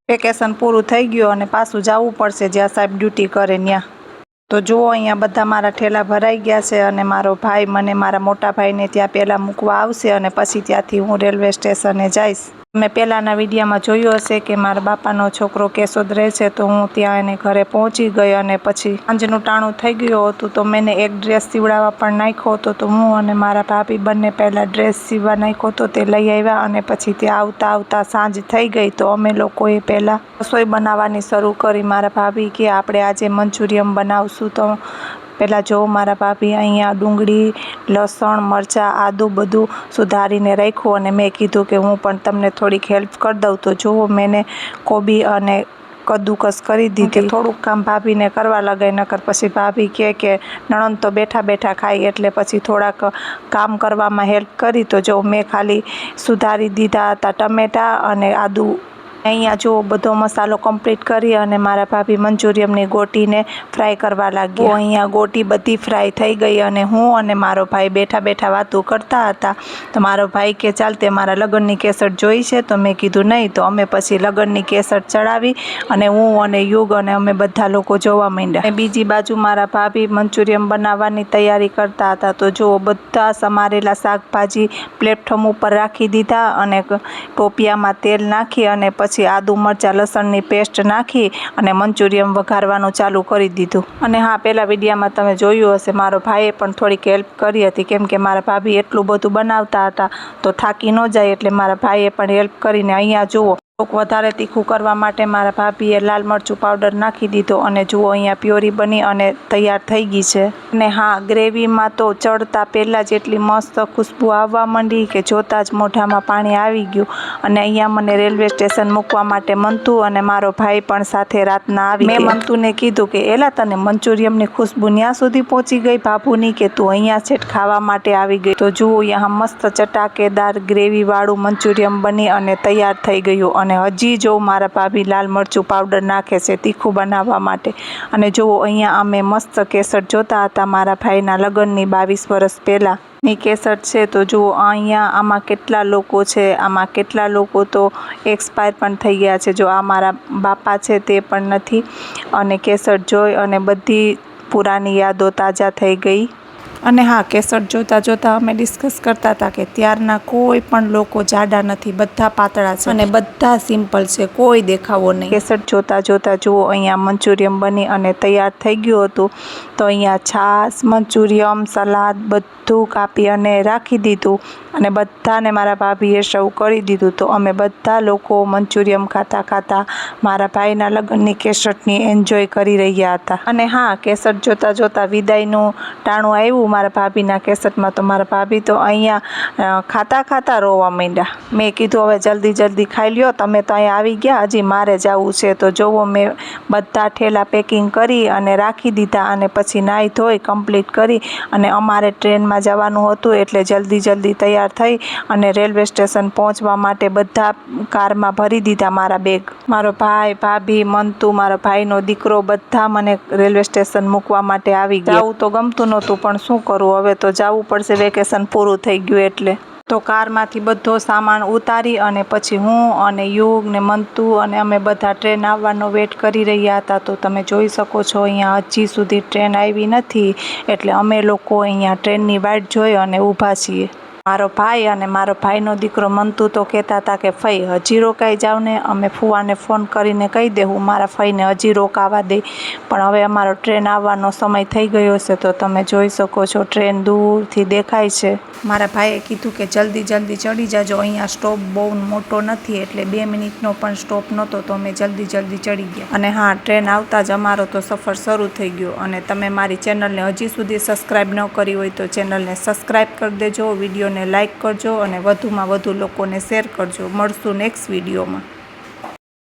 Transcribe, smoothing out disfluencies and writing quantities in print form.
Vacation પૂરું થઈ ગયું અને પાછું જવું પડશે જ્યાં સાહેબ ડ્યુટી કરે ત્યાં. તો જુઓ અહીંયા બધા મારા ઠેલા ભરાઈ ગયા છે અને મારો ભાઈ મને મારા મોટા ભાઈને ત્યાં પહેલાં મૂકવા આવશે અને પછી ત્યાંથી હું રેલવે સ્ટેશને જઈશ. મેં પહેલાંના વિડીયોમાં જોયું હશે કે મારા બાપાનો છોકરો કેશોદ રહે છે, તો હું ત્યાં એને ઘરે પહોંચી ગઈ અને પછી સાંજનું ટાણું થઈ ગયું હતું તો મેં એક ડ્રેસ સીવડાવવા પણ નાખ્યો હતો. તો હું અને મારા ભાભી બંને પહેલાં ડ્રેસ સીવવા નાખ્યો હતો તે લઈ આવ્યા અને પછી ત્યાં આવતા આવતા સાંજ થઈ ગઈ. તો અમે લોકોએ પહેલાં રસોઈ બનાવવાની શરૂ કરી. મારા ભાભી કે આપણે આજે મંચુરિયન બનાવશું. તો પહેલાં જો મારા ભાભી અહીંયા ડુંગળી, લસણ, મરચાં, આદું બધું સુધારીને રાખ્યું અને મેં કીધું કે હું પણ તમને થોડીક હેલ્પ કરી દઉં. તો જુઓ મેં કોબી અને કદ્દુકસ કરી દીધી. થોડુંક કામ ભાભીને કરવા લગાય, નકર પછી ભાભી કે નણંદ તો બેઠા બેઠા ખાય, એટલે પછી થોડાક કામ કરવામાં હેલ્પ કરી. તો જો મેં ખાલી સુધારી દીધા હતા ટમેટાં અને આદું. અહીંયા જો બધો મસાલો કમ્પ્લીટ કરી અને મારા ભાભી મંચુરિયનની ગોટીને ફ્રાય કરવા લાગ્યા. અહીંયા ગોટી બધી ફ્રાય થઈ ગઈ અને હું અને મારો ભાઈ બેઠા બેઠા વાતો કરતા હતા. તો મારો ભાઈ કે ચાલ તે મારા લગ્નની કેસેટ જોઈ છે? તો મેં કીધું નહીં. તો અમે પછી લગ્નની કેસેટ ચડાવી અને હું અને યુગ અને અમે બધા લોકો જોવા માંડ્યા. બીજી બાજુ મારા ભાભી મંચુરિયન બનાવવાની તૈયારી કરતા હતા. તો જો બધા સમારેલા શાકભાજી પ્લેટફોર્મ ઉપર રાખી દીધા અને ટોપિયામાં તેલ નાખી અને પછી આદુ, મરચાં, લસણની પેસ્ટ નાખી અને મંચુરિયન વઘારવાનું ચાલુ કરી દીધું. અને હા, પહેલાં વિડીયોમાં તમે જોયું હશે મારો ભાઈએ પણ થોડીક હેલ્પ કરી હતી, કેમ કે મારા ભાભી એટલું બધું બનાવતા હતા તો થાકી ન જાય, એટલે મારા ભાઈએ પણ હેલ્પ કરીને અહીંયા જુઓ વધારે તીખું કરવા માટે મારા ભાભીએ લાલ મરચું પાવડર નાખી દીધો અને જુઓ અહીંયા પ્યોરી બની અને તૈયાર થઈ ગઈ છે. અને હા, ગ્રેવીમાં તો ચડતા પહેલાં જ એટલી મસ્ત ખુશ્બુ આવવા માંડી કે જોતાં જ મોઢામાં પાણી આવી ગયું. અને અહીંયા મને રેલવે સ્ટેશન મૂકવા માટે મંતુ અને મારો ભાઈ પણ સાથે રાતના આવી. મેં મંતુને કીધું કે એલા તને મંચુરિયનની ખુશ્બુ ત્યાં સુધી પહોંચી ગઈ ભાભુની કે તું અહીંયા છે ખાવા માટે આવી ગઈ? તો જુઓ यहाँ મસ્ત ચટાકેદાર ગ્રેવીવાળું મંચુરિયન બની અને તૈયાર થઈ ગયું. અને હજી જો મારા ભાભી લાલ મરચું પાવડર નાખે છે તીખું બનાવવા માટે. અને જુઓ અહીંયા અમે મસ્ત કેસર જોતા હતા મારા ભાઈના લગ્નની 22 વર્ષ પહેલાંની કેસર છે. તો જુઓ અહીંયા આમાં કેટલા લોકો છે, આમાં કેટલા લોકો તો એક્સપાયર પણ થઈ ગયા છે. જો આ મારા બાપા છે તે પણ નથી. અને કેસર જોઈ અને બધી પુરાની યાદો તાજા થઈ ગઈ. અને હા, કેસર જોતાં જોતાં અમે ડિસ્કસ કરતા હતા કે ત્યારના કોઈ પણ લોકો જાડા નથી, બધા પાતળા છે અને બધા સિમ્પલ છે, કોઈ દેખાવો નહીં. કેસર જોતાં જોતાં જુઓ અહીંયા મંચુરિયન બની અને તૈયાર થઈ ગયું હતું. તો અહીંયા છાશ, મંચુરિયન, સલાડ બધું કાપી અને રાખી દીધું અને બધાને મારા ભાભીએ સર્વ કરી દીધું. તો અમે બધા લોકો મંચુરિયન ખાતા ખાતા મારા ભાઈના લગ્નની કેસટની એન્જોય કરી રહ્યા હતા. અને હા, કેસટ જોતાં જોતાં વિદાયનું ટાણું આવ્યું મારા ભાભીના કેસેટમાં. તો મારા ભાભી તો અહીંયા ખાતા ખાતા રોવા માંડ્યા. મેં કીધું હવે જલ્દી જલ્દી ખાઈ લ્યો, તમે તો અહીંયા આવી ગયા, હજી મારે જવું છે. તો જોવો મેં બધા ઠેલા પેકિંગ કરી અને રાખી દીધા અને પછી નાહી ધોઈ કમ્પ્લીટ કરી અને અમારે ટ્રેનમાં જવાનું હતું, એટલે જલ્દી જલ્દી તૈયાર થઈ અને રેલવે સ્ટેશન પહોંચવા માટે બધા કારમાં ભરી દીધા મારા બેગ. મારો ભાઈ, ભાભી, મંતુ, મારો ભાઈનો દીકરો બધા મને રેલવે સ્ટેશન મૂકવા માટે આવી ગયા. જવું તો ગમતું નહોતું પણ શું કરું, હવે તો જવું પડશે, વેકેશન પૂરું થઈ ગયું એટલે. તો કારમાંથી બધો સામાન ઉતારી અને પછી હું અને યુગ ને મંતુ અને અમે બધા ટ્રેન આવવાનો વેટ કરી રહ્યા હતા. તો તમે જોઈ શકો છો અહીંયા હજી સુધી ટ્રેન આવી નથી, એટલે અમે લોકો અહીંયા ટ્રેનની વાટ જોઈ અને ઊભા છીએ. મારો ભાઈ અને મારો ભાઈનો દીકરો મંતુ તો કહેતા હતા કે ફઈ હજી રોકાઈ જાવ ને, અમે ફુવાને ફોન કરીને કહી દેવું મારા ફઈને હજી રોકાવા દે. પણ હવે અમારો ટ્રેન આવવાનો સમય થઈ ગયો છે. તો તમે જોઈ શકો છો ટ્રેન દૂરથી દેખાય છે. મારા ભાઈએ કીધું કે જલ્દી જલ્દી ચડી જાજો, અહીંયા સ્ટોપ બહુ મોટો નથી, એટલે 2 મિનિટનો પણ સ્ટોપ નહોતો. તો અમે જલ્દી જલ્દી ચડી ગયા. અને હા, ટ્રેન આવતા જ અમારો તો સફર શરૂ થઈ ગયો. અને તમે મારી ચેનલને હજી સુધી સબસ્ક્રાઈબ ન કરી હોય તો ચેનલને સબસ્ક્રાઈબ કરી દેજો, વિડીયોને લાઇક કરજો અને વધુમાં વધુ લોકોને શેર કરજો. મળશું નેક્સ્ટ વિડીયોમાં.